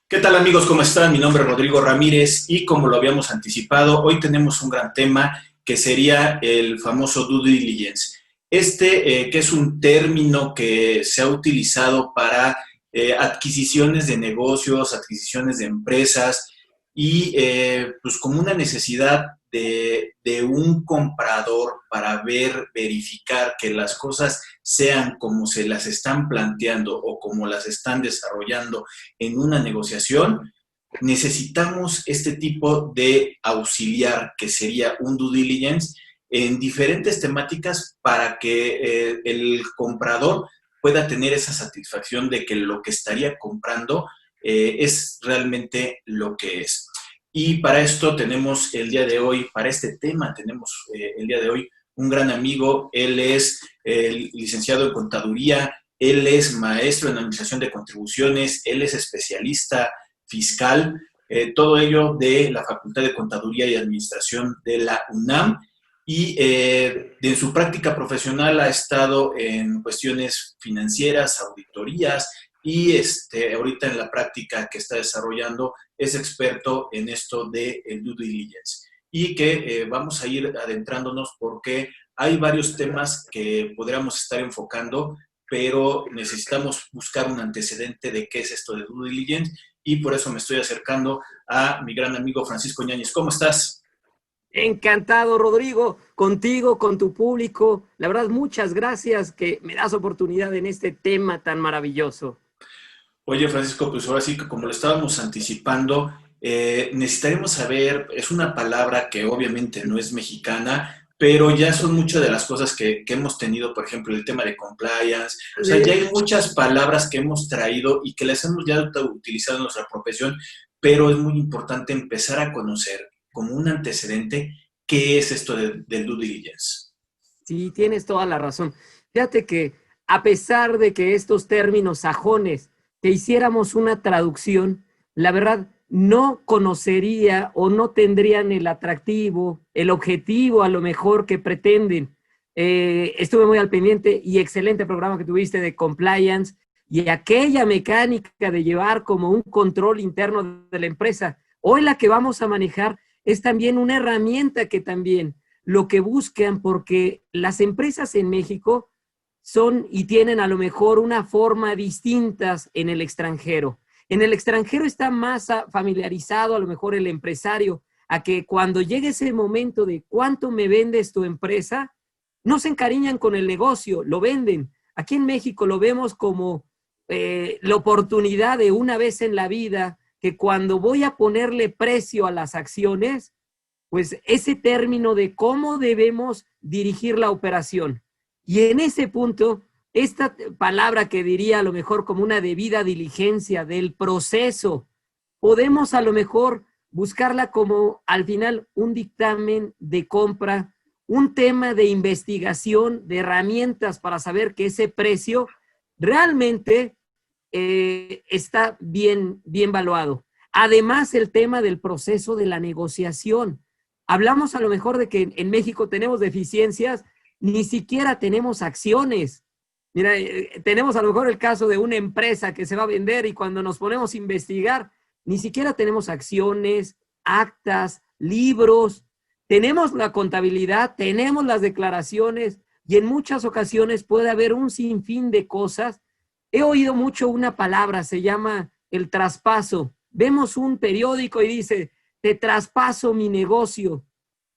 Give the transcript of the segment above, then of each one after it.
¿Qué tal amigos? ¿Cómo están? Mi nombre es Rodrigo Ramírez y como lo habíamos anticipado, hoy tenemos un gran tema que sería el famoso due diligence. Que es un término que se ha utilizado para adquisiciones de negocios, adquisiciones de empresas y pues como una necesidad de un comprador para verificar que las cosas sean como se las están planteando o como las están desarrollando en una negociación, necesitamos este tipo de auxiliar que sería un due diligence en diferentes temáticas para que el comprador pueda tener esa satisfacción de que lo que estaría comprando es realmente lo que es. Y para esto tenemos el día de hoy, para este tema tenemos el día de hoy un gran amigo. Él es licenciado en contaduría, él es maestro en administración de contribuciones, él es especialista fiscal, todo ello de la Facultad de Contaduría y Administración de la UNAM. Y en su práctica profesional ha estado en cuestiones financieras, auditorías, y ahorita en la práctica que está desarrollando es experto en esto de el due diligence. Y que vamos a ir adentrándonos porque hay varios temas que podríamos estar enfocando, pero necesitamos buscar un antecedente de qué es esto de due diligence y por eso me estoy acercando a mi gran amigo Francisco Ñañez. ¿Cómo estás? Encantado, Rodrigo, contigo, con tu público. La verdad, muchas gracias que me das oportunidad en este tema tan maravilloso. Oye, Francisco, pues ahora sí que como lo estábamos anticipando, necesitaremos saber, es una palabra que obviamente no es mexicana, pero ya son muchas de las cosas que hemos tenido, por ejemplo, el tema de compliance, o sea, ya hay muchas palabras que hemos traído y que las hemos ya utilizado en nuestra profesión, pero es muy importante empezar a conocer como un antecedente qué es esto del due diligence. Sí, tienes toda la razón. Fíjate que a pesar de que estos términos sajones, que hiciéramos una traducción, la verdad no conocería o no tendrían el atractivo, el objetivo a lo mejor que pretenden. Estuve muy al pendiente y excelente programa que tuviste de compliance y aquella mecánica de llevar como un control interno de la empresa. Hoy la que vamos a manejar es también una herramienta que también lo que buscan, porque las empresas en México son y tienen a lo mejor una forma distintas en el extranjero. En el extranjero está más familiarizado a lo mejor el empresario a que cuando llegue ese momento de cuánto me vendes tu empresa, no se encariñan con el negocio, lo venden. Aquí en México lo vemos como la oportunidad de una vez en la vida que cuando voy a ponerle precio a las acciones, pues ese término de cómo debemos dirigir la operación. Y en ese punto, esta palabra que diría a lo mejor como una debida diligencia del proceso, podemos a lo mejor buscarla como al final un dictamen de compra, un tema de investigación, de herramientas para saber que ese precio realmente está bien valuado. Además, el tema del proceso de la negociación. Hablamos a lo mejor de que en México tenemos deficiencias, ni siquiera tenemos acciones. Mira, tenemos a lo mejor el caso de una empresa que se va a vender y cuando nos ponemos a investigar, ni siquiera tenemos acciones, actas, libros, tenemos la contabilidad, tenemos las declaraciones y en muchas ocasiones puede haber un sinfín de cosas. He oído mucho una palabra, se llama el traspaso. Vemos un periódico y dice, te traspaso mi negocio.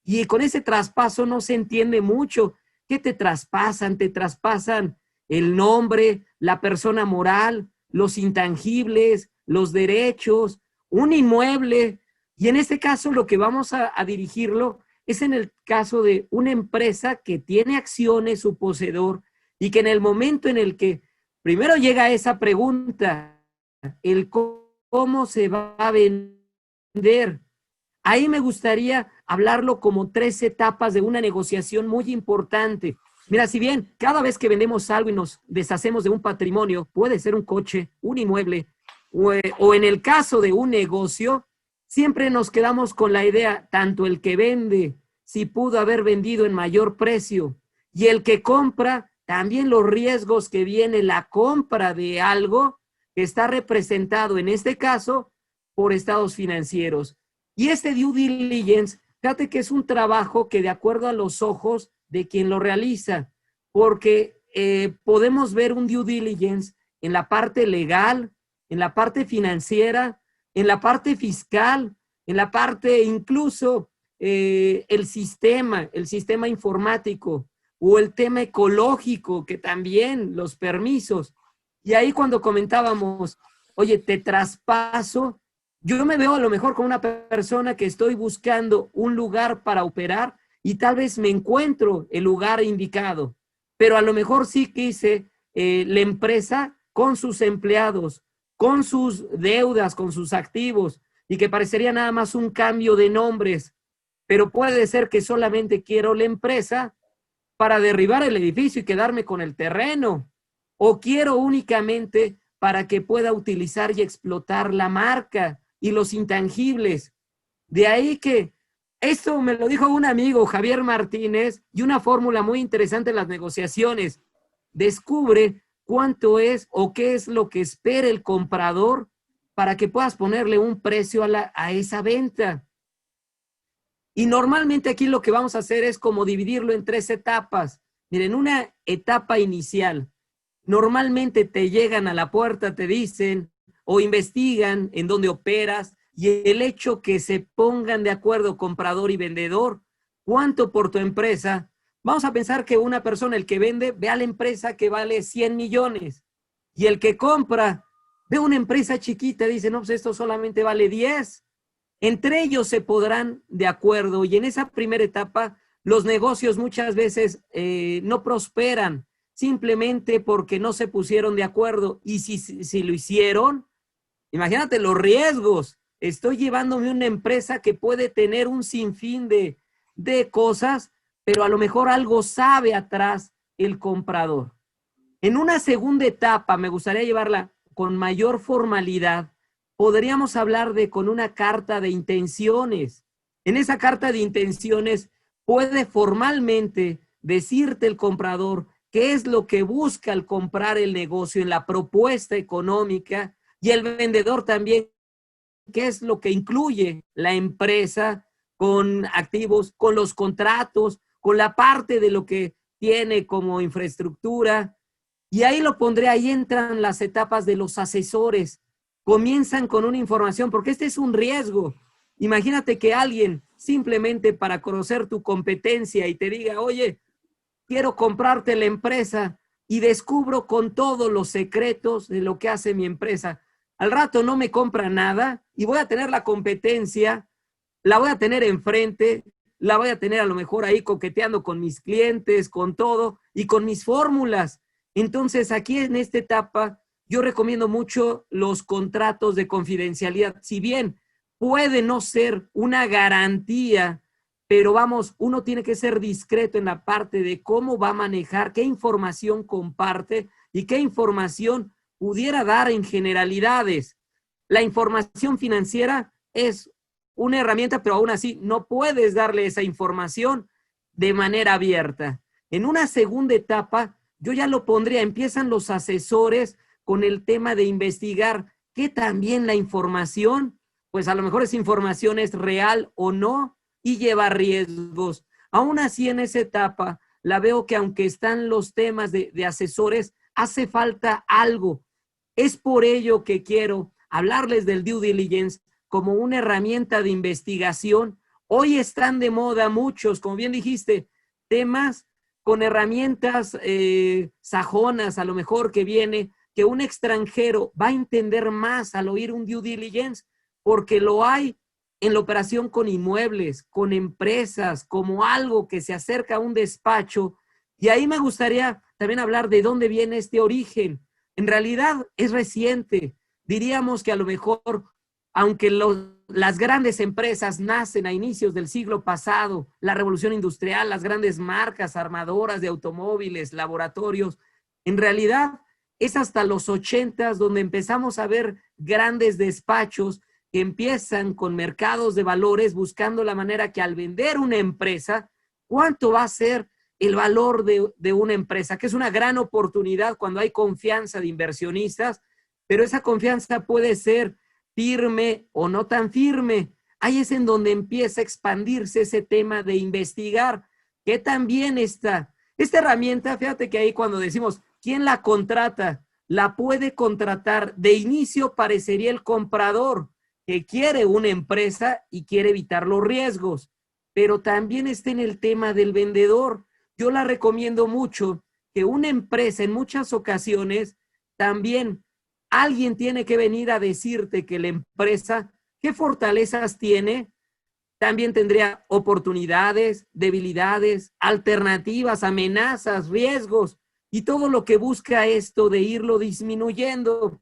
Y con ese traspaso no se entiende mucho. ¿Qué te traspasan? Te traspasan el nombre, la persona moral, los intangibles, los derechos, un inmueble. Y en este caso lo que vamos a dirigirlo es en el caso de una empresa que tiene acciones, su poseedor, y que en el momento en el que primero llega esa pregunta, el cómo se va a vender. Ahí me gustaría hablarlo como tres etapas de una negociación muy importante. Mira, si bien cada vez que vendemos algo y nos deshacemos de un patrimonio, puede ser un coche, un inmueble, o en el caso de un negocio, siempre nos quedamos con la idea, tanto el que vende, si pudo haber vendido en mayor precio, y el que compra, también los riesgos que viene la compra de algo que está representado, en este caso, por estados financieros. Y este due diligence, fíjate que es un trabajo que de acuerdo a los ojos de quien lo realiza, porque podemos ver un due diligence en la parte legal, en la parte financiera, en la parte fiscal, en la parte incluso el sistema informático o el tema ecológico, que también los permisos. Y ahí cuando comentábamos, oye, te traspaso, yo me veo a lo mejor con una persona que estoy buscando un lugar para operar y tal vez me encuentro el lugar indicado, pero a lo mejor sí quise la empresa con sus empleados, con sus deudas, con sus activos, y que parecería nada más un cambio de nombres, pero puede ser que solamente quiero la empresa para derribar el edificio y quedarme con el terreno, o quiero únicamente para que pueda utilizar y explotar la marca y los intangibles. De ahí que esto me lo dijo un amigo, Javier Martínez, y una fórmula muy interesante en las negociaciones. Descubre cuánto es o qué es lo que espera el comprador para que puedas ponerle un precio a esa venta. Y normalmente aquí lo que vamos a hacer es como dividirlo en 3 etapas. Miren, una etapa inicial. Normalmente te llegan a la puerta, te dicen o investigan en dónde operas, y el hecho que se pongan de acuerdo comprador y vendedor, cuánto por tu empresa. Vamos a pensar que una persona, el que vende, ve a la empresa que vale 100 millones y el que compra ve una empresa chiquita y dice, no, pues esto solamente vale 10. Entre ellos se podrán de acuerdo, y en esa primera etapa los negocios muchas veces no prosperan simplemente porque no se pusieron de acuerdo, y si lo hicieron, imagínate los riesgos. Estoy llevándome una empresa que puede tener un sinfín de cosas, pero a lo mejor algo sabe atrás el comprador. En una segunda etapa, me gustaría llevarla con mayor formalidad, podríamos hablar de con una carta de intenciones. En esa carta de intenciones puede formalmente decirte el comprador qué es lo que busca al comprar el negocio en la propuesta económica, y el vendedor también qué es lo que incluye la empresa con activos, con los contratos, con la parte de lo que tiene como infraestructura. Y ahí lo pondré, ahí entran las etapas de los asesores. Comienzan con una información, porque este es un riesgo. Imagínate que alguien simplemente para conocer tu competencia y te diga, oye, quiero comprarte la empresa, y descubro con todos los secretos de lo que hace mi empresa. Al rato no me compra nada y voy a tener la competencia, la voy a tener enfrente, la voy a tener a lo mejor ahí coqueteando con mis clientes, con todo y con mis fórmulas. Entonces, aquí en esta etapa, yo recomiendo mucho los contratos de confidencialidad. Si bien puede no ser una garantía, pero vamos, uno tiene que ser discreto en la parte de cómo va a manejar, qué información comparte y qué información pudiera dar en generalidades. La información financiera es una herramienta, pero aún así no puedes darle esa información de manera abierta. En una segunda etapa, yo ya lo pondría, empiezan los asesores con el tema de investigar que también la información, pues a lo mejor esa información es real o no y lleva riesgos. Aún así, en esa etapa, la veo que aunque están los temas de asesores, hace falta algo. Es por ello que quiero hablarles del due diligence como una herramienta de investigación. Hoy están de moda muchos, como bien dijiste, temas con herramientas sajonas, a lo mejor que viene, que un extranjero va a entender más al oír un due diligence, porque lo hay en la operación con inmuebles, con empresas, como algo que se acerca a un despacho. Y ahí me gustaría también hablar de dónde viene este origen. En realidad es reciente. Diríamos que a lo mejor, aunque las grandes empresas nacen a inicios del siglo pasado, la revolución industrial, las grandes marcas armadoras de automóviles, laboratorios, en realidad es hasta los 80s donde empezamos a ver grandes despachos que empiezan con mercados de valores buscando la manera que al vender una empresa, ¿cuánto va a ser el valor de una empresa? Que es una gran oportunidad cuando hay confianza de inversionistas, pero esa confianza puede ser firme o no tan firme. Ahí es en donde empieza a expandirse ese tema de investigar, que también está. Esta herramienta, fíjate que ahí cuando decimos, ¿quién la contrata? La puede contratar. De inicio parecería el comprador, que quiere una empresa y quiere evitar los riesgos, pero también está en el tema del vendedor. Yo la recomiendo mucho, que una empresa en muchas ocasiones también alguien tiene que venir a decirte que la empresa, qué fortalezas tiene, también tendría oportunidades, debilidades, alternativas, amenazas, riesgos y todo lo que busca esto de irlo disminuyendo.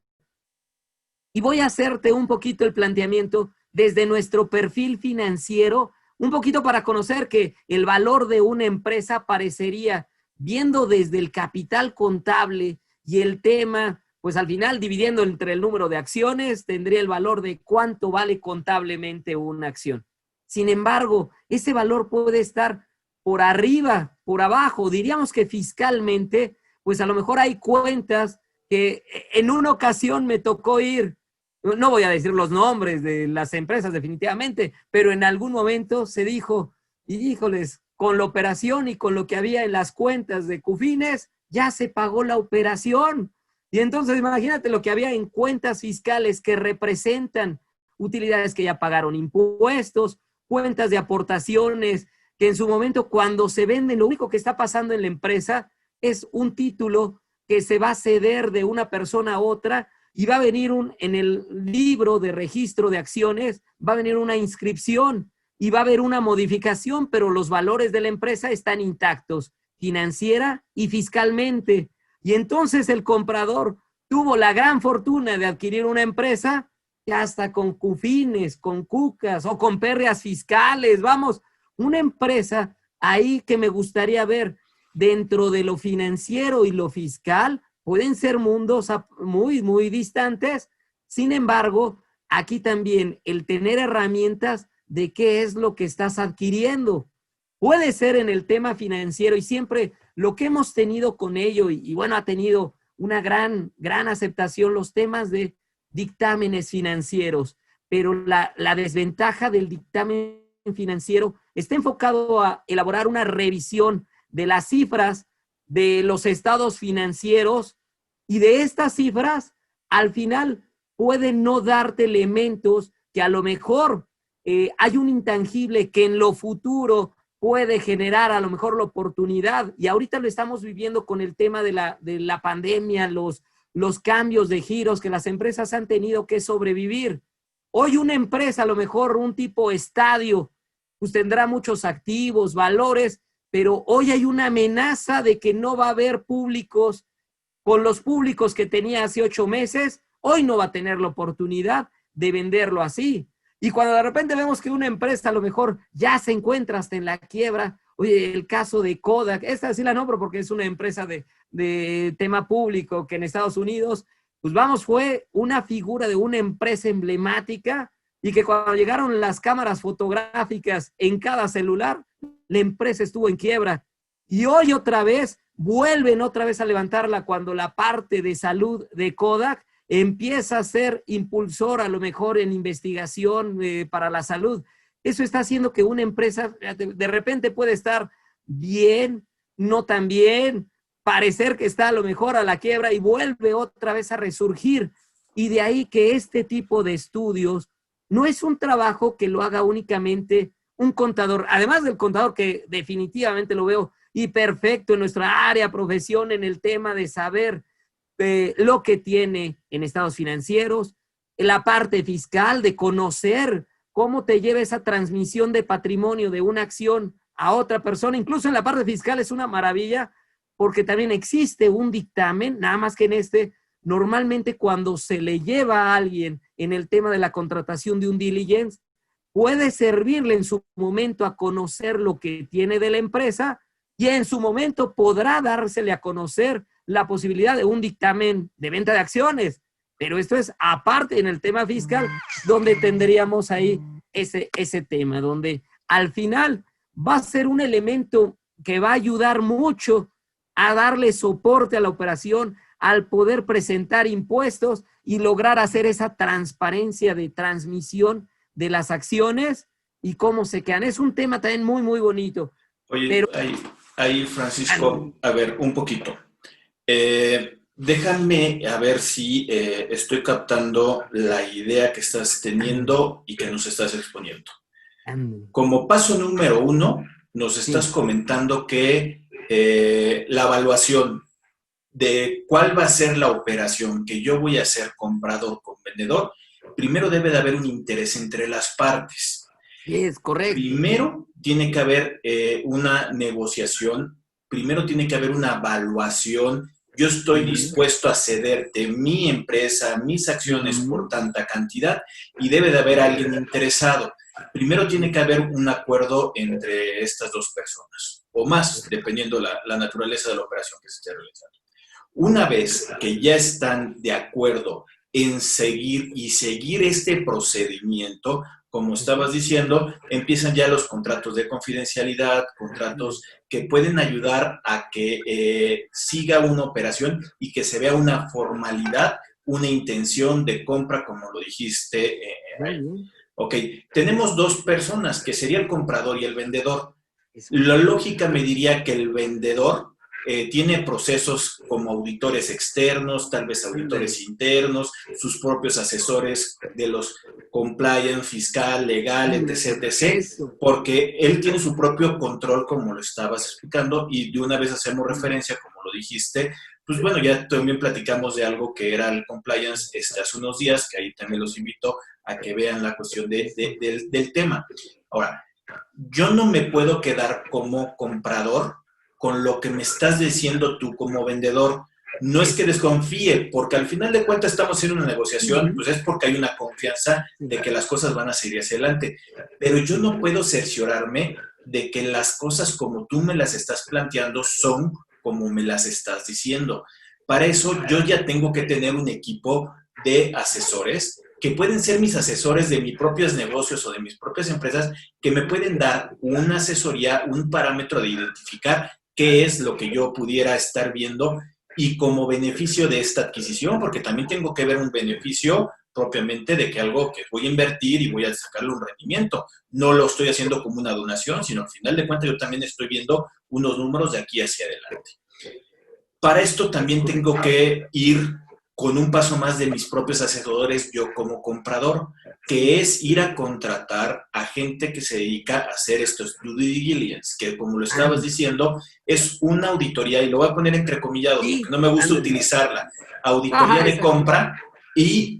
Y voy a hacerte un poquito el planteamiento desde nuestro perfil financiero, un poquito para conocer que el valor de una empresa parecería, viendo desde el capital contable y el tema, pues al final dividiendo entre el número de acciones, tendría el valor de cuánto vale contablemente una acción. Sin embargo, ese valor puede estar por arriba, por abajo. Diríamos que fiscalmente, pues a lo mejor hay cuentas que en una ocasión me tocó ir, no voy a decir los nombres de las empresas definitivamente, pero en algún momento se dijo, híjoles, con la operación y con lo que había en las cuentas de Cufines, ya se pagó la operación. Y entonces imagínate lo que había en cuentas fiscales que representan utilidades que ya pagaron impuestos, cuentas de aportaciones, que en su momento cuando se venden, lo único que está pasando en la empresa es un título que se va a ceder de una persona a otra y va a venir en el libro de registro de acciones, va a venir una inscripción y va a haber una modificación, pero los valores de la empresa están intactos, financiera y fiscalmente. Y entonces el comprador tuvo la gran fortuna de adquirir una empresa que hasta con Cufines, con Cucas o con pérreas fiscales, vamos, una empresa ahí que me gustaría ver dentro de lo financiero y lo fiscal, pueden ser mundos muy, muy distantes. Sin embargo, aquí también el tener herramientas de qué es lo que estás adquiriendo. Puede ser en el tema financiero y siempre lo que hemos tenido con ello y bueno, ha tenido una gran aceptación los temas de dictámenes financieros, pero la desventaja del dictamen financiero está enfocado a elaborar una revisión de las cifras de los estados financieros y de estas cifras al final pueden no darte elementos que a lo mejor hay un intangible que en lo futuro puede generar a lo mejor la oportunidad y ahorita lo estamos viviendo con el tema de la pandemia, los cambios de giros que las empresas han tenido que sobrevivir. Hoy una empresa, a lo mejor un tipo estadio, pues tendrá muchos activos, valores, pero hoy hay una amenaza de que no va a haber públicos con los públicos que tenía hace 8 meses, hoy no va a tener la oportunidad de venderlo así. Y cuando de repente vemos que una empresa a lo mejor ya se encuentra hasta en la quiebra, oye, el caso de Kodak, esta sí la nombro porque es una empresa de tema público que en Estados Unidos, pues vamos, fue una figura de una empresa emblemática y que cuando llegaron las cámaras fotográficas en cada celular, la empresa estuvo en quiebra. Y hoy otra vez, vuelven otra vez a levantarla cuando la parte de salud de Kodak empieza a ser impulsor a lo mejor en investigación para la salud. Eso está haciendo que una empresa de repente puede estar bien, no tan bien, parecer que está a lo mejor a la quiebra y vuelve otra vez a resurgir. Y de ahí que este tipo de estudios no es un trabajo que lo haga únicamente un contador, además del contador que definitivamente lo veo y perfecto en nuestra área, profesión, en el tema de saber lo que tiene en estados financieros, en la parte fiscal, de conocer cómo te lleva esa transmisión de patrimonio de una acción a otra persona. Incluso en la parte fiscal es una maravilla porque también existe un dictamen, nada más que en normalmente cuando se le lleva a alguien en el tema de la contratación de un diligence, puede servirle en su momento a conocer lo que tiene de la empresa y en su momento podrá dársele a conocer la posibilidad de un dictamen de venta de acciones. Pero esto es aparte en el tema fiscal, donde tendríamos ahí ese tema, donde al final va a ser un elemento que va a ayudar mucho a darle soporte a la operación, al poder presentar impuestos y lograr hacer esa transparencia de transmisión de las acciones y cómo se quedan. Es un tema también muy, muy bonito. Oye, Pero, ahí, Francisco, a ver, un poquito. Déjame a ver si estoy captando la idea que estás teniendo y que nos estás exponiendo. Como paso número 1, nos estás comentando que la evaluación de cuál va a ser la operación que yo voy a hacer comprador con vendedor, primero debe de haber un interés entre las partes. Es correcto. Primero tiene que haber una negociación, primero tiene que haber una evaluación. Yo estoy dispuesto a cederte mi empresa, mis acciones por tanta cantidad y debe de haber alguien interesado. Primero tiene que haber un acuerdo entre estas dos personas o más, dependiendo la naturaleza de la operación que se esté realizando. Una vez que ya están de acuerdo en seguir este procedimiento, como estabas diciendo, empiezan ya los contratos de confidencialidad, contratos que pueden ayudar a que siga una operación y que se vea una formalidad, una intención de compra, como lo dijiste. Ok, tenemos dos personas, que sería el comprador y el vendedor. La lógica me diría que el vendedor tiene procesos como auditores externos, tal vez auditores internos, sus propios asesores de los compliance, fiscal, legal, etc., etc., porque él tiene su propio control, como lo estabas explicando, y de una vez hacemos referencia, como lo dijiste, pues bueno, ya también platicamos de algo que era el compliance hace unos días, que ahí también los invito a que vean la cuestión del tema. Ahora, yo no me puedo quedar como comprador con lo que me estás diciendo tú como vendedor. No es que desconfíe, porque al final de cuentas estamos haciendo una negociación, pues es porque hay una confianza de que las cosas van a seguir hacia adelante. Pero yo no puedo cerciorarme de que las cosas como tú me las estás planteando son como me las estás diciendo. Para eso yo ya tengo que tener un equipo de asesores que pueden ser mis asesores de mis propios negocios o de mis propias empresas, que me pueden dar una asesoría, un parámetro de identificar qué es lo que yo pudiera estar viendo y como beneficio de esta adquisición, porque también tengo que ver un beneficio propiamente de que algo que voy a invertir y voy a sacarle un rendimiento. No lo estoy haciendo como una donación, sino al final de cuentas yo también estoy viendo unos números de aquí hacia adelante. Para esto también tengo que ir con un paso más de mis propios asesores yo como comprador, que es ir a contratar a gente que se dedica a hacer estos due diligence, que como lo estabas diciendo, es una auditoría, y lo voy a poner entrecomillado, porque no me gusta utilizarla, auditoría de compra,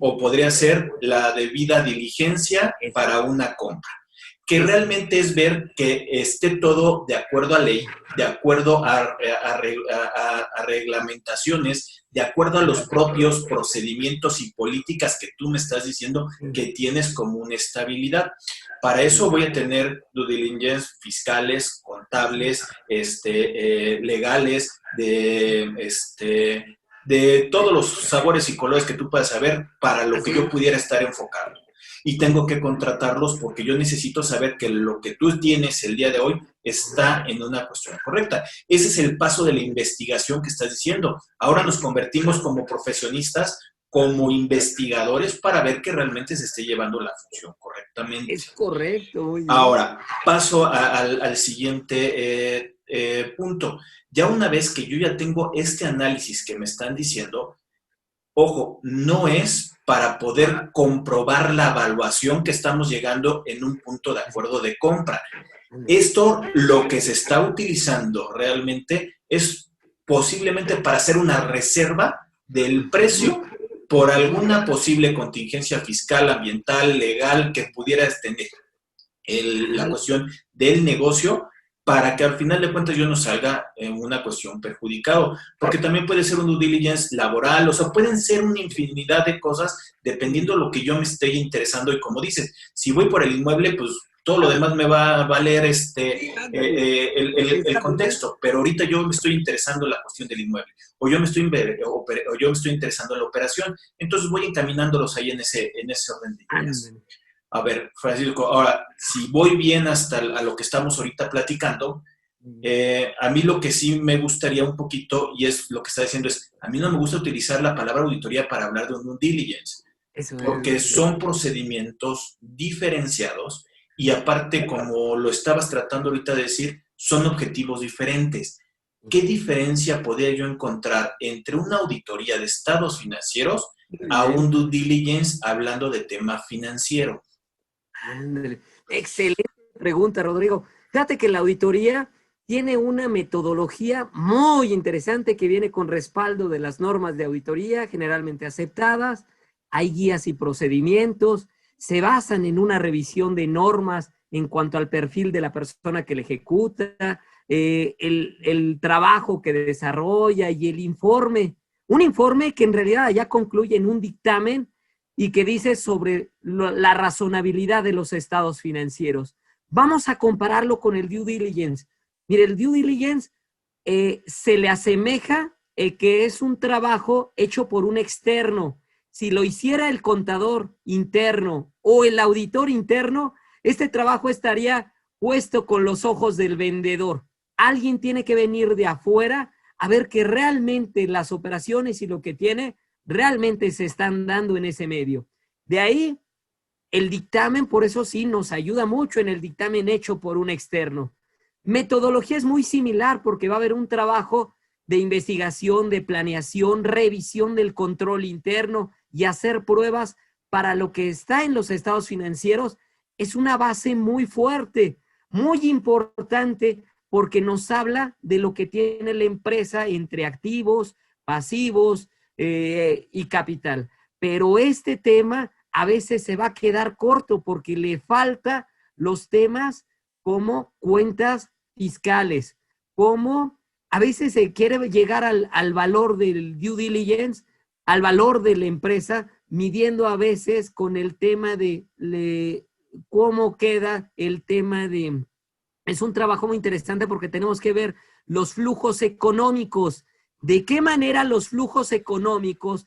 o podría ser la debida diligencia para una compra, que realmente es ver que esté todo de acuerdo a ley, de acuerdo a reglamentaciones, de acuerdo a los propios procedimientos y políticas que tú me estás diciendo que tienes como una estabilidad. Para eso voy a tener due diligence fiscales, contables, legales, de todos los sabores y colores que tú puedas saber para lo que yo pudiera estar enfocado. Y tengo que contratarlos porque yo necesito saber que lo que tú tienes el día de hoy está en una cuestión correcta. Ese es el paso de la investigación que estás diciendo. Ahora nos convertimos como profesionistas, como investigadores, para ver que realmente se esté llevando la función correctamente. Es correcto. Ahora, paso al siguiente punto. Ya una vez que yo ya tengo este análisis que me están diciendo, ojo, no es para poder comprobar la evaluación que estamos llegando en un punto de acuerdo de compra. Esto, lo que se está utilizando realmente es posiblemente para hacer una reserva del precio por alguna posible contingencia fiscal, ambiental, legal que pudiera tener la cuestión del negocio, para que al final de cuentas yo no salga en una cuestión perjudicado, porque también puede ser un due diligence laboral, o sea, pueden ser una infinidad de cosas dependiendo de lo que yo me esté interesando. Y como dices, si voy por el inmueble, pues todo lo demás me va a valer el contexto, pero ahorita yo me estoy interesando en la cuestión del inmueble, o yo me estoy interesando en la operación, entonces voy encaminándolos ahí en ese orden de ideas. A ver, Francisco, ahora, si voy bien hasta a lo que estamos ahorita platicando, A mí lo que sí me gustaría un poquito, y es lo que está diciendo, es, a mí no me gusta utilizar la palabra auditoría para hablar de un due diligence, Eso porque es. son procedimientos diferenciados y aparte, como lo estabas tratando ahorita de decir, son objetivos diferentes. ¿Qué diferencia podría yo encontrar entre una auditoría de estados financieros Muy a bien. un due diligence hablando de tema financiero? Ándale. Excelente pregunta, Rodrigo. Fíjate que la auditoría tiene una metodología muy interesante que viene con respaldo de las normas de auditoría generalmente aceptadas. Hay guías y procedimientos. Se basan en una revisión de normas en cuanto al perfil de la persona que le ejecuta, el trabajo que desarrolla y el informe. Un informe que en realidad ya concluye en un dictamen y que dice sobre la razonabilidad de los estados financieros. Vamos a compararlo con el due diligence. Mire, el due diligence se le asemeja que es un trabajo hecho por un externo. Si lo hiciera el contador interno o el auditor interno, este trabajo estaría puesto con los ojos del vendedor. Alguien tiene que venir de afuera a ver que realmente las operaciones y lo que tiene realmente se están dando en ese medio. De ahí, el dictamen, por eso sí, nos ayuda mucho en el dictamen hecho por un externo. Metodología es muy similar porque va a haber un trabajo de investigación, de planeación, revisión del control interno y hacer pruebas para lo que está en los estados financieros. Es una base muy fuerte, muy importante, porque nos habla de lo que tiene la empresa entre activos, pasivos y capital. Pero este tema a veces se va a quedar corto porque le falta los temas como cuentas fiscales, como a veces se quiere llegar al valor del due diligence, al valor de la empresa, midiendo a veces con el tema de cómo queda el tema de... Es un trabajo muy interesante porque tenemos que ver los flujos económicos, de qué manera los flujos económicos,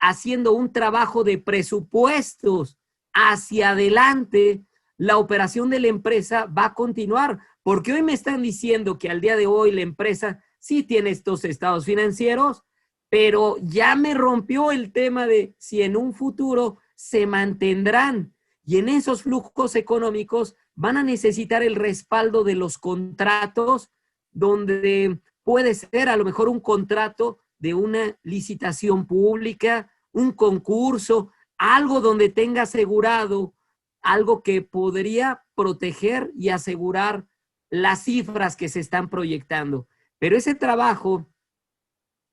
haciendo un trabajo de presupuestos hacia adelante, la operación de la empresa va a continuar. Porque hoy me están diciendo que al día de hoy la empresa sí tiene estos estados financieros, pero ya me rompió el tema de si en un futuro se mantendrán. Y en esos flujos económicos van a necesitar el respaldo de los contratos, donde puede ser a lo mejor un contrato de una licitación pública, un concurso, algo donde tenga asegurado, algo que podría proteger y asegurar las cifras que se están proyectando. Pero ese trabajo,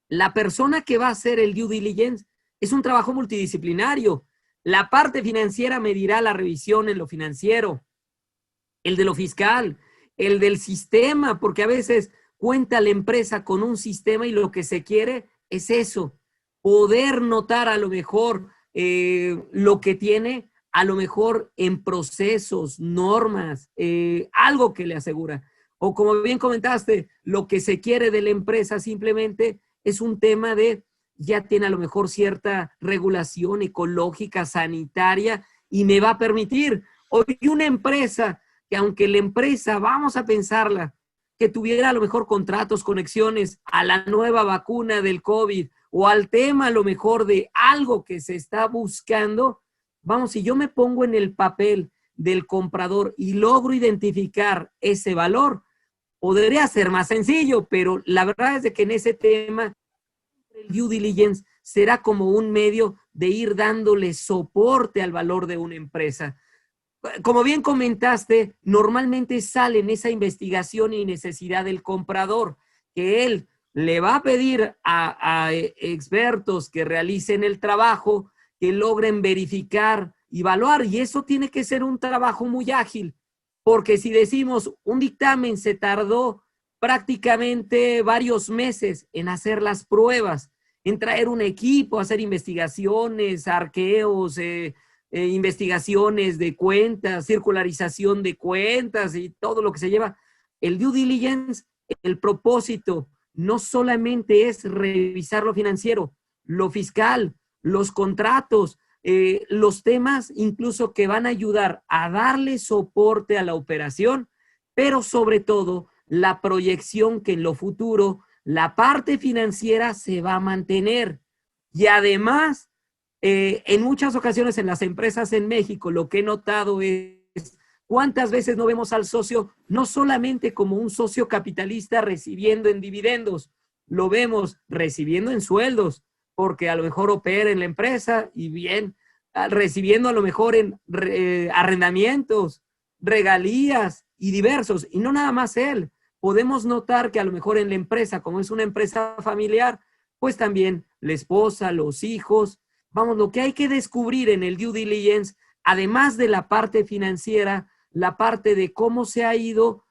la persona que va a hacer el due diligence es un trabajo multidisciplinario. La parte financiera medirá la revisión en lo financiero, el de lo fiscal, el del sistema, porque a veces cuenta la empresa con un sistema y lo que se quiere es eso, poder notar a lo mejor lo que tiene, a lo mejor en procesos, normas, algo que le asegura. O como bien comentaste, lo que se quiere de la empresa simplemente es un tema de, ya tiene a lo mejor cierta regulación ecológica, sanitaria, y me va a permitir. Hoy una empresa que aunque la empresa, vamos a pensarla, que tuviera a lo mejor contratos, conexiones a la nueva vacuna del COVID o al tema a lo mejor de algo que se está buscando, vamos, si yo me pongo en el papel del comprador y logro identificar ese valor, podría ser más sencillo, pero la verdad es de que en ese tema el due diligence será como un medio de ir dándole soporte al valor de una empresa. Como bien comentaste, normalmente sale en esa investigación y necesidad del comprador, que él le va a pedir a expertos que realicen el trabajo, que logren verificar y evaluar, y eso tiene que ser un trabajo muy ágil, porque si decimos un dictamen se tardó prácticamente varios meses en hacer las pruebas, en traer un equipo, hacer investigaciones, arqueos, investigaciones de cuentas, circularización de cuentas y todo lo que se lleva. El due diligence, el propósito no solamente es revisar lo financiero, lo fiscal, los contratos, los temas incluso que van a ayudar a darle soporte a la operación, pero sobre todo la proyección que en lo futuro la parte financiera se va a mantener. Y además, en muchas ocasiones en las empresas en México, lo que he notado es cuántas veces no vemos al socio no solamente como un socio capitalista recibiendo en dividendos, lo vemos recibiendo en sueldos, porque a lo mejor opera en la empresa y bien, recibiendo a lo mejor en arrendamientos, regalías y diversos, y no nada más él. Podemos notar que a lo mejor en la empresa, como es una empresa familiar, pues también la esposa, los hijos. Vamos, lo que hay que descubrir en el due diligence, además de la parte financiera, la parte de cómo se ha ido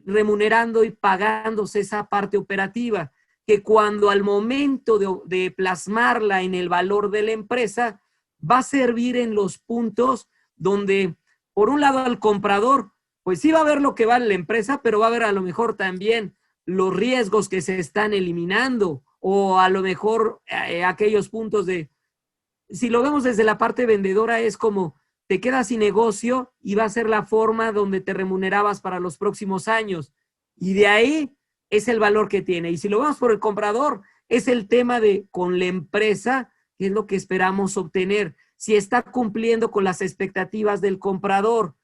remunerando y pagándose esa parte operativa, que cuando al momento de plasmarla en el valor de la empresa, va a servir en los puntos donde, por un lado, al comprador, pues sí va a ver lo que vale la empresa, pero va a ver a lo mejor también los riesgos que se están eliminando, o a lo mejor aquellos puntos de, si lo vemos desde la parte vendedora, es como te quedas sin negocio y va a ser la forma donde te remunerabas para los próximos años. Y de ahí es el valor que tiene. Y si lo vemos por el comprador, es el tema de con la empresa, qué es lo que esperamos obtener, si está cumpliendo con las expectativas del comprador.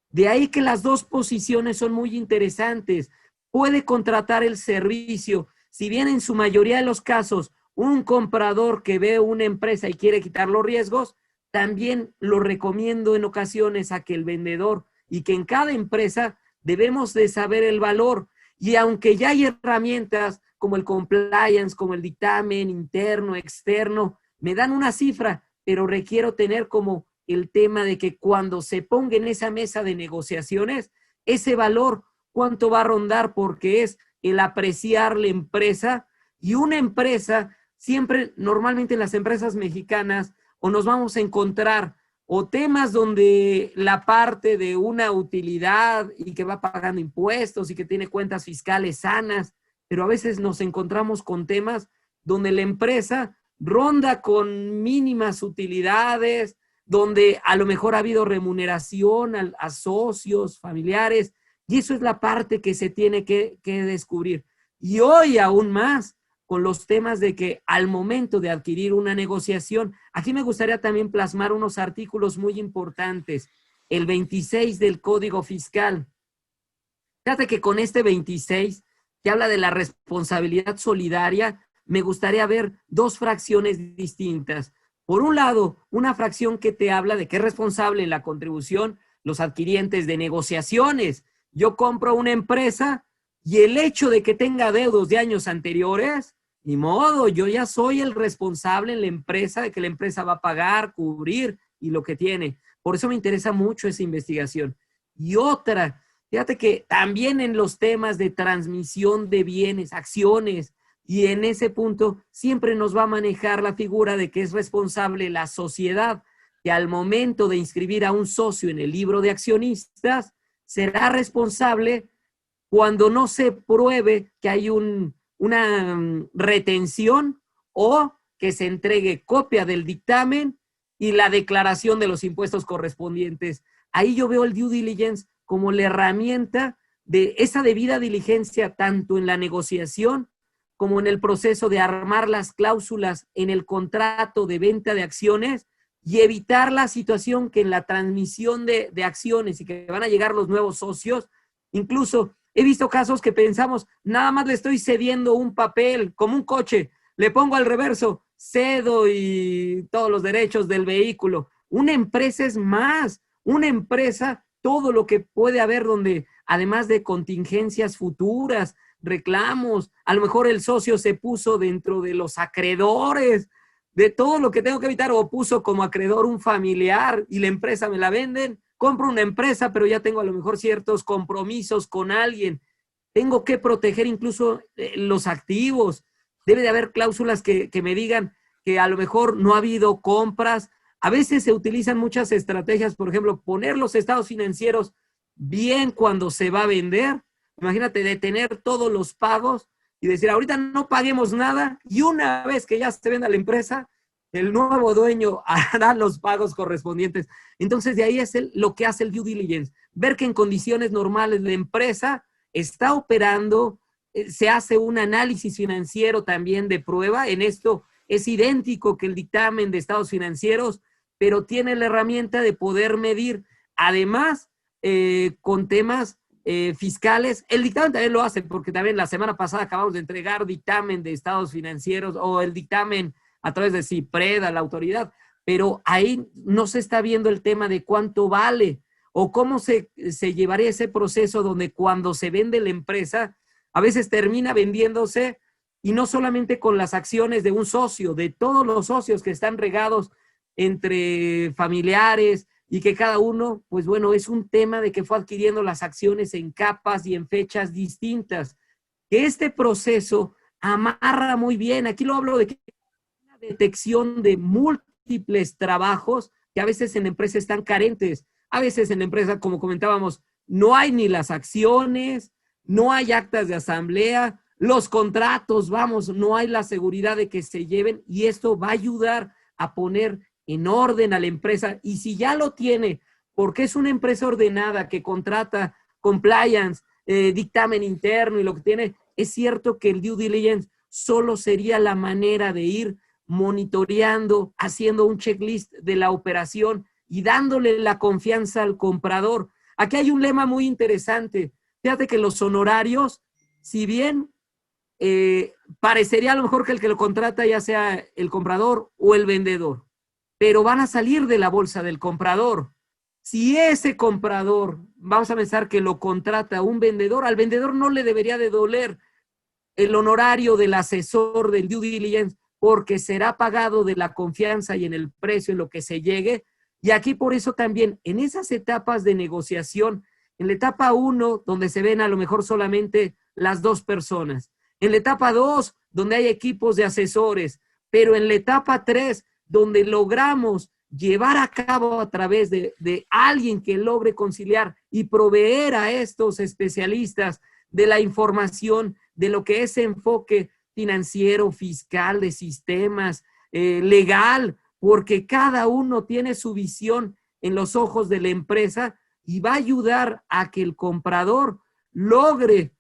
De ahí que las dos posiciones son muy interesantes. Puede contratar el servicio, si bien en su mayoría de los casos un comprador que ve una empresa y quiere quitar los riesgos, también lo recomiendo en ocasiones a que el vendedor, y que en cada empresa debemos de saber el valor. Y aunque ya hay herramientas como el compliance, como el dictamen interno, externo, me dan una cifra, pero requiero tener como el tema de que cuando se ponga en esa mesa de negociaciones, ese valor, cuánto va a rondar, porque es el apreciar la empresa. Y una empresa, siempre, normalmente en las empresas mexicanas, o nos vamos a encontrar o temas donde la parte de una utilidad y que va pagando impuestos y que tiene cuentas fiscales sanas, pero a veces nos encontramos con temas donde la empresa ronda con mínimas utilidades, donde a lo mejor ha habido remuneración a socios, familiares, y eso es la parte que se tiene que descubrir. Y hoy aún más, con los temas de que al momento de adquirir una negociación, aquí me gustaría también plasmar unos artículos muy importantes. El 26 del Código Fiscal. Fíjate que con este 26, que habla de la responsabilidad solidaria, me gustaría ver dos fracciones distintas. Por un lado, una fracción que te habla de que es responsable en la contribución los adquirientes de negociaciones. Yo compro una empresa y el hecho de que tenga deudos de años anteriores, ni modo, yo ya soy el responsable en la empresa de que la empresa va a pagar, cubrir y lo que tiene. Por eso me interesa mucho esa investigación. Y otra, fíjate que también en los temas de transmisión de bienes, acciones, y en ese punto siempre nos va a manejar la figura de que es responsable la sociedad, que al momento de inscribir a un socio en el libro de accionistas, será responsable cuando no se pruebe que hay una retención o que se entregue copia del dictamen y la declaración de los impuestos correspondientes. Ahí yo veo el due diligence como la herramienta de esa debida diligencia tanto en la negociación como en el proceso de armar las cláusulas en el contrato de venta de acciones y evitar la situación que en la transmisión de acciones y que van a llegar los nuevos socios, incluso he visto casos que pensamos, nada más le estoy cediendo un papel, como un coche, le pongo al reverso, cedo y todos los derechos del vehículo. Una empresa es más, una empresa, todo lo que puede haber donde, además de contingencias futuras, reclamos, a lo mejor el socio se puso dentro de los acreedores, de todo lo que tengo que evitar, o puso como acreedor un familiar y la empresa me la venden. Compro una empresa, pero ya tengo a lo mejor ciertos compromisos con alguien. Tengo que proteger incluso los activos. Debe de haber cláusulas que me digan que a lo mejor no ha habido compras. A veces se utilizan muchas estrategias, por ejemplo, poner los estados financieros bien cuando se va a vender. Imagínate, detener todos los pagos y decir, ahorita no paguemos nada, y una vez que ya se venda la empresa, el nuevo dueño hará los pagos correspondientes. Entonces, de ahí es lo que hace el due diligence. Ver que en condiciones normales la empresa está operando, se hace un análisis financiero también de prueba. En esto es idéntico que el dictamen de estados financieros, pero tiene la herramienta de poder medir. Además, con temas fiscales, el dictamen también lo hace, porque también la semana pasada acabamos de entregar dictamen de estados financieros o el dictamen a través de CIPRED a la autoridad, pero ahí no se está viendo el tema de cuánto vale o cómo se llevaría ese proceso donde cuando se vende la empresa, a veces termina vendiéndose y no solamente con las acciones de un socio, de todos los socios que están regados entre familiares y que cada uno, pues bueno, es un tema de que fue adquiriendo las acciones en capas y en fechas distintas. Que este proceso amarra muy bien, aquí lo hablo de que una detección de múltiples trabajos que a veces en la empresa están carentes. A veces en la empresa, como comentábamos, no hay ni las acciones, no hay actas de asamblea, los contratos, vamos, no hay la seguridad de que se lleven y esto va a ayudar a poner en orden a la empresa. Y si ya lo tiene, porque es una empresa ordenada que contrata compliance, dictamen interno y lo que tiene, es cierto que el due diligence solo sería la manera de ir monitoreando, haciendo un checklist de la operación y dándole la confianza al comprador. Aquí hay un lema muy interesante. Fíjate que los honorarios, si bien parecería a lo mejor que el que lo contrata ya sea el comprador o el vendedor, pero van a salir de la bolsa del comprador. Si ese comprador, vamos a pensar que lo contrata un vendedor, al vendedor no le debería de doler el honorario del asesor del due diligence porque será pagado de la confianza y en el precio en lo que se llegue. Y aquí por eso también, en esas etapas de negociación, en la etapa 1, donde se ven a lo mejor solamente las dos personas, en la etapa 2, donde hay equipos de asesores, pero en la etapa 3, donde logramos llevar a cabo a través de alguien que logre conciliar y proveer a estos especialistas de la información, de lo que es enfoque financiero, fiscal, de sistemas, legal, porque cada uno tiene su visión en los ojos de la empresa y va a ayudar a que el comprador logre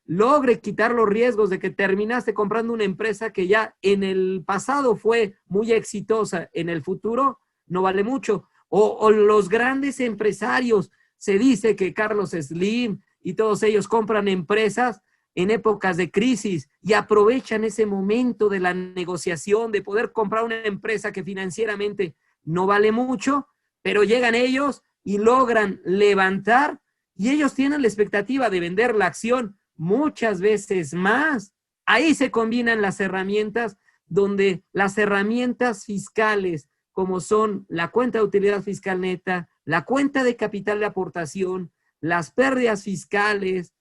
quitar los riesgos de que terminaste comprando una empresa que ya en el pasado fue muy exitosa, en el futuro no vale mucho. O los grandes empresarios, se dice que Carlos Slim y todos ellos compran empresas en épocas de crisis y aprovechan ese momento de la negociación, de poder comprar una empresa que financieramente no vale mucho, pero llegan ellos y logran levantar y ellos tienen la expectativa de vender la acción muchas veces más. Ahí se combinan las herramientas, donde las herramientas fiscales, como son la cuenta de utilidad fiscal neta, la cuenta de capital de aportación, las pérdidas fiscales,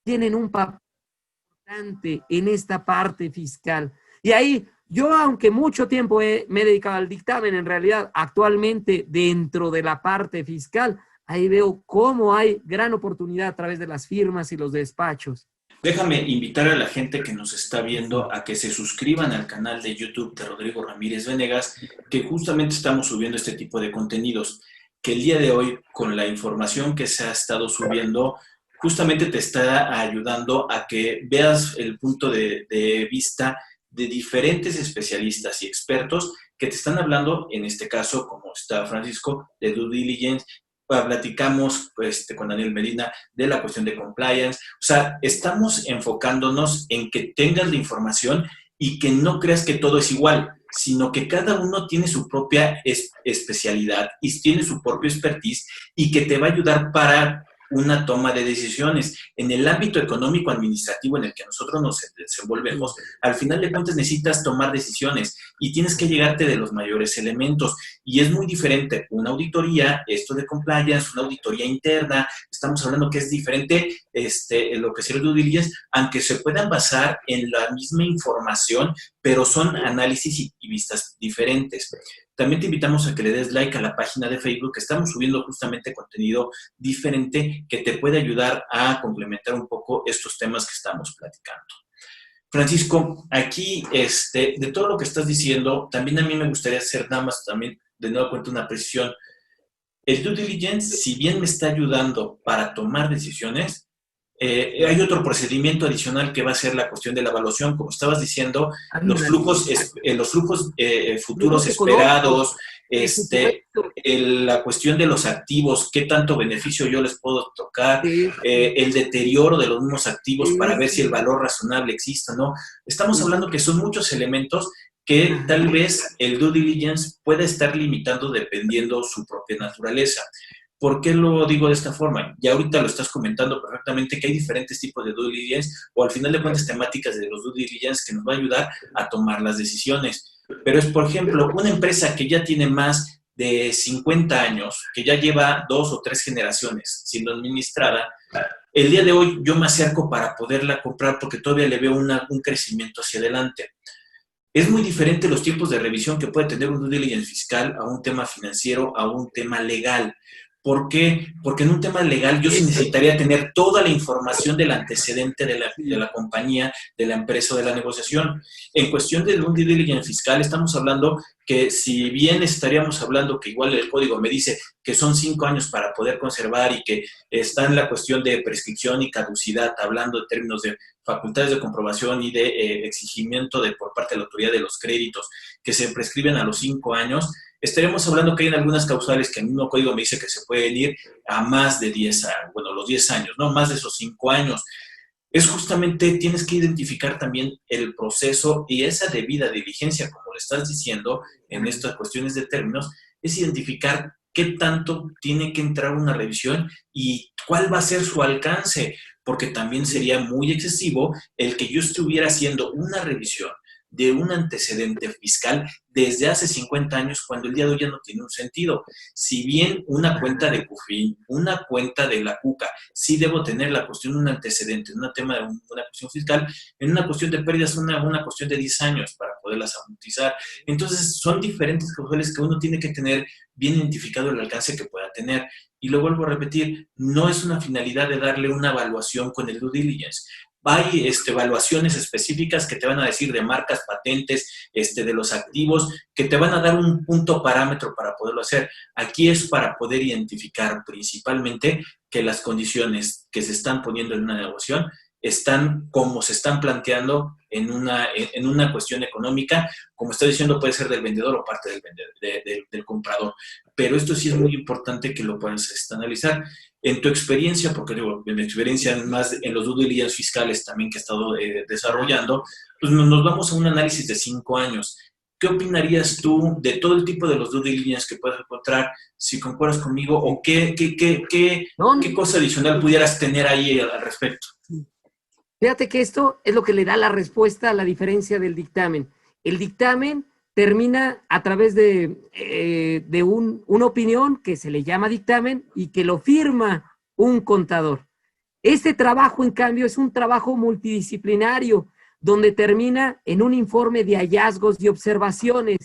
tienen un papel importante en esta parte fiscal. Y ahí yo, aunque mucho tiempo me he dedicado al dictamen, en realidad actualmente dentro de la parte fiscal, ahí veo cómo hay gran oportunidad a través de las firmas y los despachos. Déjame invitar a la gente que nos está viendo a que se suscriban al canal de YouTube de Rodrigo Ramírez Venegas, que justamente estamos subiendo este tipo de contenidos, que el día de hoy, con la información que se ha estado subiendo, justamente te está ayudando a que veas el punto de vista de diferentes especialistas y expertos que te están hablando, en este caso, como está Francisco, de due diligence. Platicamos con Daniel Medina de la cuestión de compliance. O sea, estamos enfocándonos en que tengas la información y que no creas que todo es igual, sino que cada uno tiene su propia especialidad y tiene su propio expertise y que te va a ayudar para una toma de decisiones. En el ámbito económico administrativo en el que nosotros nos desenvolvemos, al final de cuentas necesitas tomar decisiones y tienes que llegarte de los mayores elementos. Y es muy diferente una auditoría, esto de compliance, una auditoría interna, estamos hablando que es diferente lo que sería el due diligence, aunque se puedan basar en la misma información, pero son análisis y vistas diferentes. También te invitamos a que le des like a la página de Facebook, que estamos subiendo justamente contenido diferente que te puede ayudar a complementar un poco estos temas que estamos platicando. Francisco, aquí, de todo lo que estás diciendo, también a mí me gustaría hacer nada más también, de nuevo cuenta, una precisión. El due diligence, si bien me está ayudando para tomar decisiones, Hay otro procedimiento adicional que va a ser la cuestión de la evaluación, como estabas diciendo, los flujos futuros Flujos económicos, esperados, presupuesto, la cuestión de los activos, qué tanto beneficio yo les puedo tocar, el deterioro de los mismos activos para ver si el valor razonable existe o no. Estamos hablando que son muchos elementos que tal vez el due diligence puede estar limitando dependiendo su propia naturaleza. ¿Por qué lo digo de esta forma? Ya ahorita lo estás comentando perfectamente que hay diferentes tipos de due diligence o al final de cuentas temáticas de los due diligence que nos va a ayudar a tomar las decisiones. Pero es, por ejemplo, una empresa que ya tiene más de 50 años, que ya lleva 2 o 3 generaciones siendo administrada, el día de hoy yo me acerco para poderla comprar porque todavía le veo un crecimiento hacia adelante. Es muy diferente los tiempos de revisión que puede tener un due diligence fiscal a un tema financiero, a un tema legal. ¿Por qué? Porque en un tema legal yo sí necesitaría tener toda la información del antecedente de la compañía, de la empresa o de la negociación. En cuestión de un due diligence fiscal, estamos hablando que si bien estaríamos hablando que igual el código me dice que son 5 años para poder conservar y que está en la cuestión de prescripción y caducidad, hablando de términos de facultades de comprobación y de exigimiento por parte de la autoridad de los créditos que se prescriben a los 5 años, estaremos hablando que hay en algunas causales que el mismo código me dice que se pueden ir a más de 10 años, bueno, los 10 años, ¿no? Más de esos 5 años. Es justamente, tienes que identificar también el proceso y esa debida diligencia, como le estás diciendo, en estas cuestiones de términos, es identificar qué tanto tiene que entrar una revisión y cuál va a ser su alcance, porque también sería muy excesivo el que yo estuviera haciendo una revisión de un antecedente fiscal desde hace 50 años cuando el día de hoy ya no tiene un sentido. Si bien una cuenta de CUFIN, una cuenta de la CUCA, sí debo tener la cuestión de un antecedente, un tema de una cuestión fiscal, en una cuestión de pérdidas, una cuestión de 10 años para poderlas amortizar. Entonces, son diferentes causales que uno tiene que tener bien identificado el alcance que pueda tener. Y lo vuelvo a repetir, no es una finalidad de darle una evaluación con el due diligence. Hay evaluaciones específicas que te van a decir de marcas, patentes, de los activos, que te van a dar un punto parámetro para poderlo hacer. Aquí es para poder identificar principalmente que las condiciones que se están poniendo en una negociación están como se están planteando en una cuestión económica, como está diciendo, puede ser del vendedor o parte del comprador. Pero esto sí es muy importante que lo puedas analizar. En tu experiencia, porque digo, en mi experiencia más en los due diligence fiscales también que he estado desarrollando, pues nos vamos a un análisis de 5 años. ¿Qué opinarías tú de todo el tipo de los due diligence que puedes encontrar? Si concuerdas conmigo, o qué cosa adicional pudieras tener ahí al respecto. Fíjate que esto es lo que le da la respuesta a la diferencia del dictamen. El dictamen termina a través de una opinión que se le llama dictamen y que lo firma un contador. Este trabajo, en cambio, es un trabajo multidisciplinario donde termina en un informe de hallazgos y observaciones.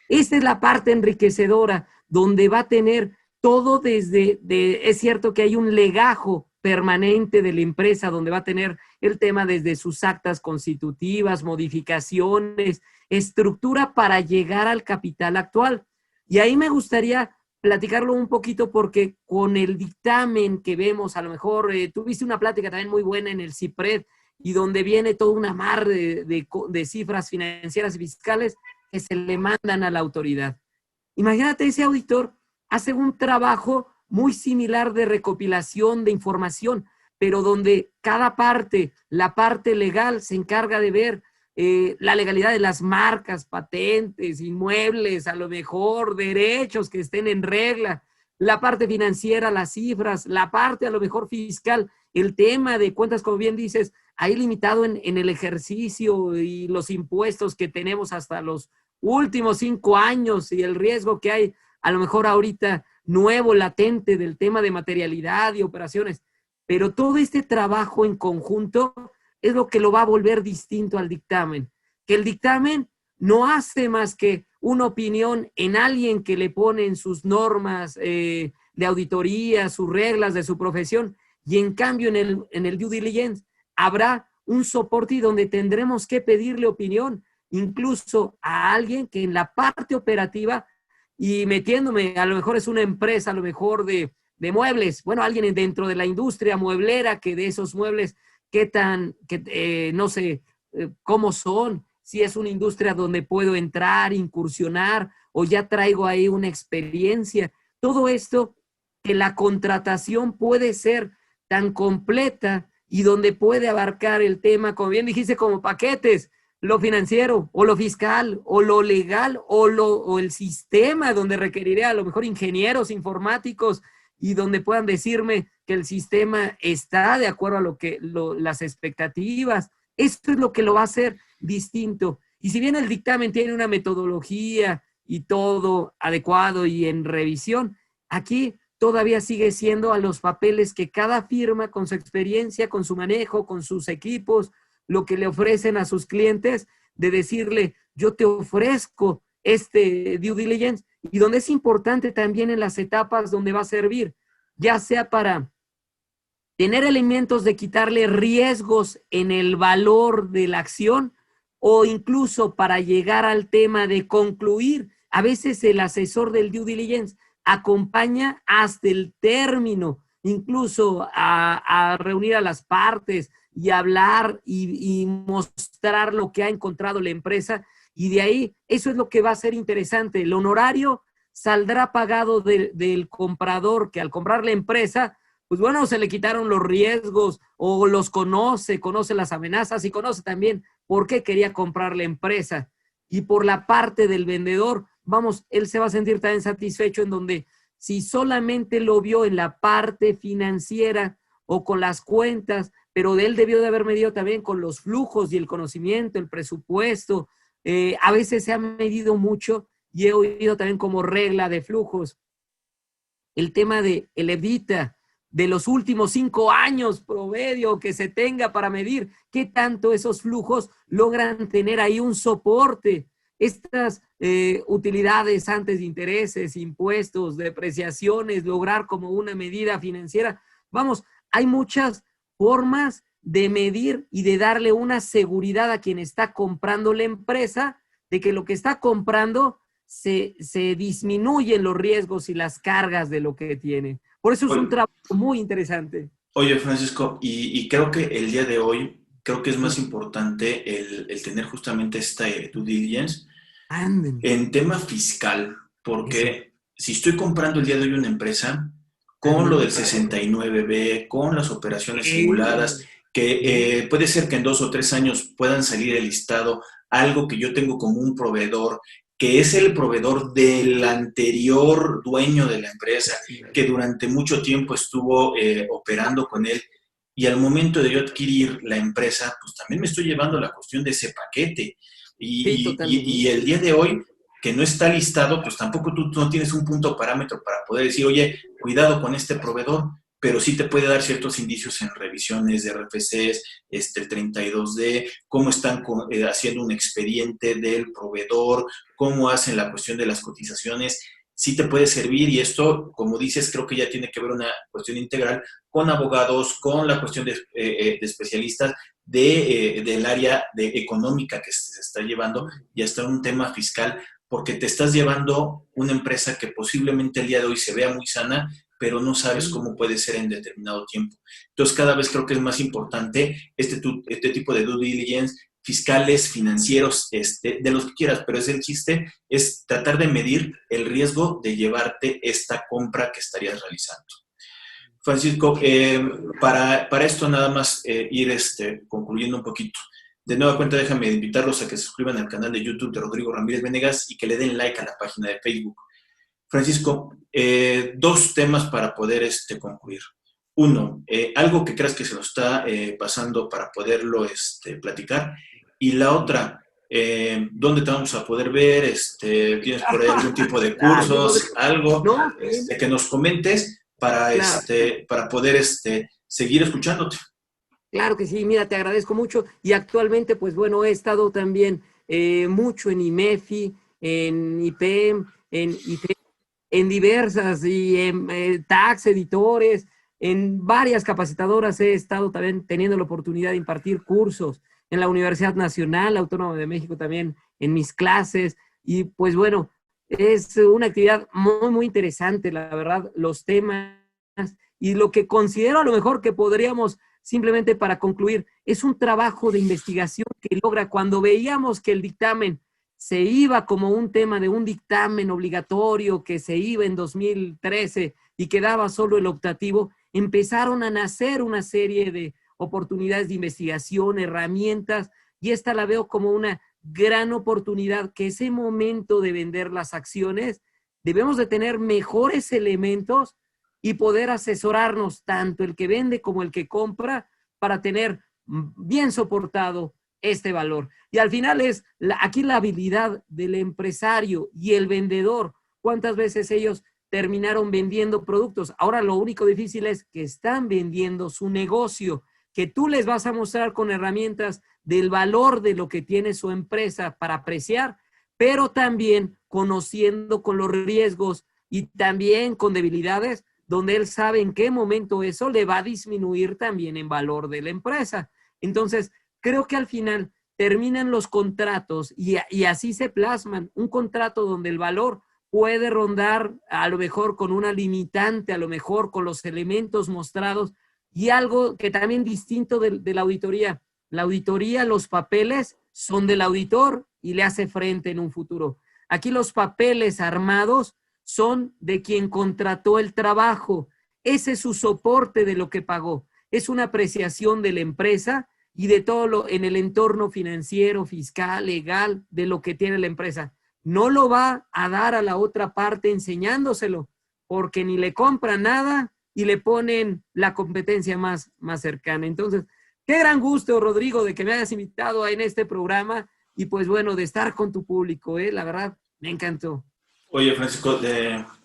Esta es la parte enriquecedora, donde va a tener todo es cierto que hay un legajo permanente de la empresa, donde va a tener el tema desde sus actas constitutivas, modificaciones, estructura para llegar al capital actual. Y ahí me gustaría platicarlo un poquito porque con el dictamen que vemos, a lo mejor tuviste una plática también muy buena en el CIPRED y donde viene toda una mar de cifras financieras y fiscales que se le mandan a la autoridad. Imagínate, ese auditor hace un trabajo muy similar de recopilación de información, pero donde cada parte, la parte legal se encarga de ver la legalidad de las marcas, patentes, inmuebles, a lo mejor derechos que estén en regla, la parte financiera, las cifras, la parte a lo mejor fiscal, el tema de cuentas, como bien dices, ahí limitado en el ejercicio y los impuestos que tenemos hasta los últimos 5 años y el riesgo que hay a lo mejor ahorita nuevo, latente del tema de materialidad y operaciones. Pero todo este trabajo en conjunto es lo que lo va a volver distinto al dictamen. Que el dictamen no hace más que una opinión en alguien que le pone en sus normas de auditoría, sus reglas de su profesión, y en cambio en el due diligence habrá un soporte y donde tendremos que pedirle opinión, incluso a alguien que en la parte operativa, y metiéndome, a lo mejor es una empresa, a lo mejor de de muebles. Bueno, alguien dentro de la industria mueblera, que de esos muebles, no sé cómo son, si es una industria donde puedo entrar, incursionar, o ya traigo ahí una experiencia. Todo esto, que la contratación puede ser tan completa y donde puede abarcar el tema, como bien dijiste, como paquetes, lo financiero, o lo fiscal, o lo legal, o el sistema, donde requeriré a lo mejor ingenieros informáticos y donde puedan decirme que el sistema está de acuerdo a las expectativas. Esto es lo que lo va a hacer distinto. Y si bien el dictamen tiene una metodología y todo adecuado y en revisión, aquí todavía sigue siendo a los papeles que cada firma, con su experiencia, con su manejo, con sus equipos, lo que le ofrecen a sus clientes, de decirle, yo te ofrezco este due diligence, y donde es importante también en las etapas donde va a servir, ya sea para tener elementos de quitarle riesgos en el valor de la acción, o incluso para llegar al tema de concluir. A veces el asesor del due diligence acompaña hasta el término, incluso a reunir a las partes y hablar y mostrar lo que ha encontrado la empresa. Y de ahí, eso es lo que va a ser interesante. El honorario saldrá pagado del comprador, que al comprar la empresa, pues bueno, se le quitaron los riesgos, o los conoce las amenazas, y conoce también por qué quería comprar la empresa. Y por la parte del vendedor, vamos, él se va a sentir también satisfecho, en donde si solamente lo vio en la parte financiera o con las cuentas, pero de él debió de haber medido también con los flujos y el conocimiento, el presupuesto. A veces se ha medido mucho, y he oído también como regla de flujos el tema de el EBITDA de los últimos 5 años promedio que se tenga, para medir qué tanto esos flujos logran tener ahí un soporte. Estas utilidades antes de intereses, impuestos, depreciaciones, lograr como una medida financiera. Vamos, hay muchas formas de medir y de darle una seguridad a quien está comprando la empresa, de que lo que está comprando se disminuyen los riesgos y las cargas de lo que tiene. Por eso es un trabajo muy interesante. Oye, Francisco, y creo que el día de hoy, creo que es más importante el tener justamente esta due diligence en tema fiscal, porque si estoy comprando el día de hoy una empresa, con lo del 69B, con las operaciones simuladas, que puede ser que en 2 o 3 años puedan salir el listado, algo que yo tengo como un proveedor, que es el proveedor del anterior dueño de la empresa, que durante mucho tiempo estuvo operando con él, y al momento de yo adquirir la empresa, pues también me estoy llevando la cuestión de ese paquete. Y el día de hoy, que no está listado, pues tampoco tú no tienes un punto parámetro para poder decir, oye, cuidado con este proveedor, pero sí te puede dar ciertos indicios en revisiones de RFCs, el 32D, cómo están haciendo un expediente del proveedor, cómo hacen la cuestión de las cotizaciones. Sí te puede servir, y esto, como dices, creo que ya tiene que ver una cuestión integral con abogados, con la cuestión de especialistas del área económica que se está llevando, y hasta un tema fiscal, porque te estás llevando una empresa que posiblemente el día de hoy se vea muy sana, pero no sabes cómo puede ser en determinado tiempo. Entonces, cada vez creo que es más importante este tipo de due diligence, fiscales, financieros, de los que quieras, pero es el chiste, es tratar de medir el riesgo de llevarte esta compra que estarías realizando. Francisco, para esto nada más ir concluyendo un poquito. De nueva cuenta, déjame invitarlos a que se suscriban al canal de YouTube de Rodrigo Ramírez Venegas y que le den like a la página de Facebook. Francisco, 2 temas para poder concluir. Uno, algo que creas que se nos está pasando para poderlo platicar. Y la otra, ¿dónde te vamos a poder ver? ¿Tienes por ahí algún tipo de cursos, algo que nos comentes para poder seguir escuchándote? Claro que sí, mira, te agradezco mucho. Y actualmente, pues bueno, he estado también mucho en IMEFI, en IPEM, en ITEM, en diversas, y en tax, editores, en varias capacitadoras he estado también teniendo la oportunidad de impartir cursos en la Universidad Nacional Autónoma de México, también en mis clases. Y pues bueno, es una actividad muy, muy interesante, la verdad, los temas Y lo que considero a lo mejor que podríamos, simplemente para concluir, es un trabajo de investigación que logra, cuando veíamos que el dictamen se iba como un tema de un dictamen obligatorio que se iba en 2013 y quedaba solo el optativo, empezaron a nacer una serie de oportunidades de investigación, herramientas, y esta la veo como una gran oportunidad, que ese momento de vender las acciones debemos de tener mejores elementos y poder asesorarnos tanto el que vende como el que compra para tener bien soportado este valor. Y al final es aquí la habilidad del empresario y el vendedor. ¿Cuántas veces ellos terminaron vendiendo productos? Ahora lo único difícil es que están vendiendo su negocio, que tú les vas a mostrar con herramientas del valor de lo que tiene su empresa para apreciar, pero también conociendo con los riesgos y también con debilidades, donde él sabe en qué momento eso le va a disminuir también en valor de la empresa. Entonces, creo que al final terminan los contratos y así se plasman. Un contrato donde el valor puede rondar a lo mejor con una limitante, a lo mejor con los elementos mostrados, y algo que también distinto de la auditoría. La auditoría, los papeles son del auditor y le hace frente en un futuro. Aquí los papeles armados son de quien contrató el trabajo. Ese es su soporte de lo que pagó. Es una apreciación de la empresa y de todo lo en el entorno financiero, fiscal, legal, de lo que tiene la empresa. No lo va a dar a la otra parte enseñándoselo, porque ni le compra nada y le ponen la competencia más cercana. Entonces, qué gran gusto, Rodrigo, de que me hayas invitado en este programa y pues bueno, de estar con tu público, la verdad, me encantó. Oye, Francisco,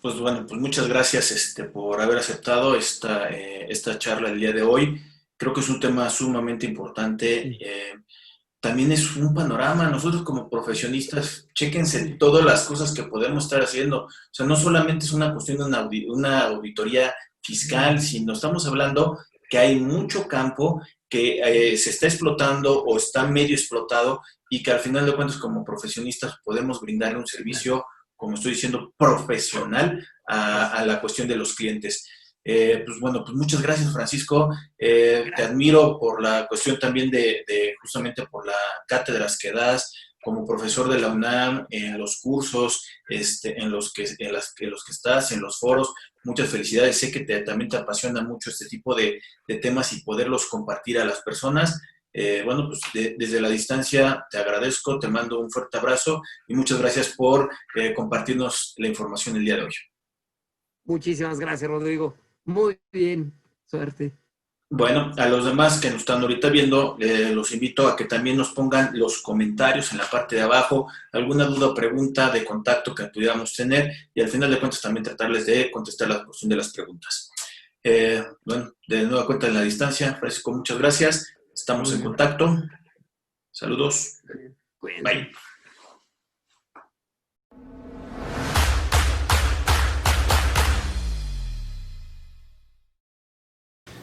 pues bueno, pues muchas gracias por haber aceptado esta charla el día de hoy. Creo que es un tema sumamente importante. También es un panorama. Nosotros como profesionistas, chéquense todas las cosas que podemos estar haciendo. O sea, no solamente es una cuestión de una auditoría fiscal, sino estamos hablando que hay mucho campo que se está explotando o está medio explotado y que al final de cuentas como profesionistas podemos brindarle un servicio, como estoy diciendo, profesional a la cuestión de los clientes. Pues bueno, pues muchas gracias, Francisco. Te admiro por la cuestión también justamente por las cátedras que das como profesor de la UNAM, en los cursos en los que estás, en los foros. Muchas felicidades. Sé que también te apasiona mucho este tipo de temas y poderlos compartir a las personas. Bueno, pues desde la distancia te agradezco, te mando un fuerte abrazo y muchas gracias por compartirnos la información el día de hoy. Muchísimas gracias, Rodrigo. Muy bien, suerte. Bueno, a los demás que nos están ahorita viendo, los invito a que también nos pongan los comentarios en la parte de abajo, alguna duda o pregunta de contacto que pudiéramos tener y al final de cuentas también tratarles de contestar la cuestión de las preguntas. Bueno, de nueva cuenta en la distancia, Francisco, muchas gracias. Estamos en contacto. Saludos. Bye.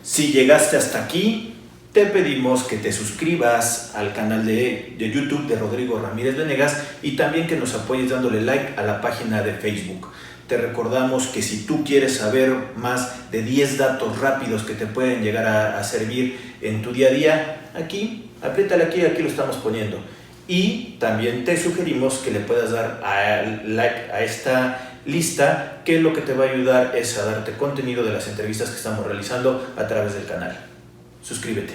Si llegaste hasta aquí, te pedimos que te suscribas al canal de YouTube de Rodrigo Ramírez Venegas y también que nos apoyes dándole like a la página de Facebook. Te recordamos que si tú quieres saber más de 10 datos rápidos que te pueden llegar a servir en tu día a día, aquí, apriétale aquí lo estamos poniendo. Y también te sugerimos que le puedas dar like a esta lista, que lo que te va a ayudar es a darte contenido de las entrevistas que estamos realizando a través del canal. Suscríbete.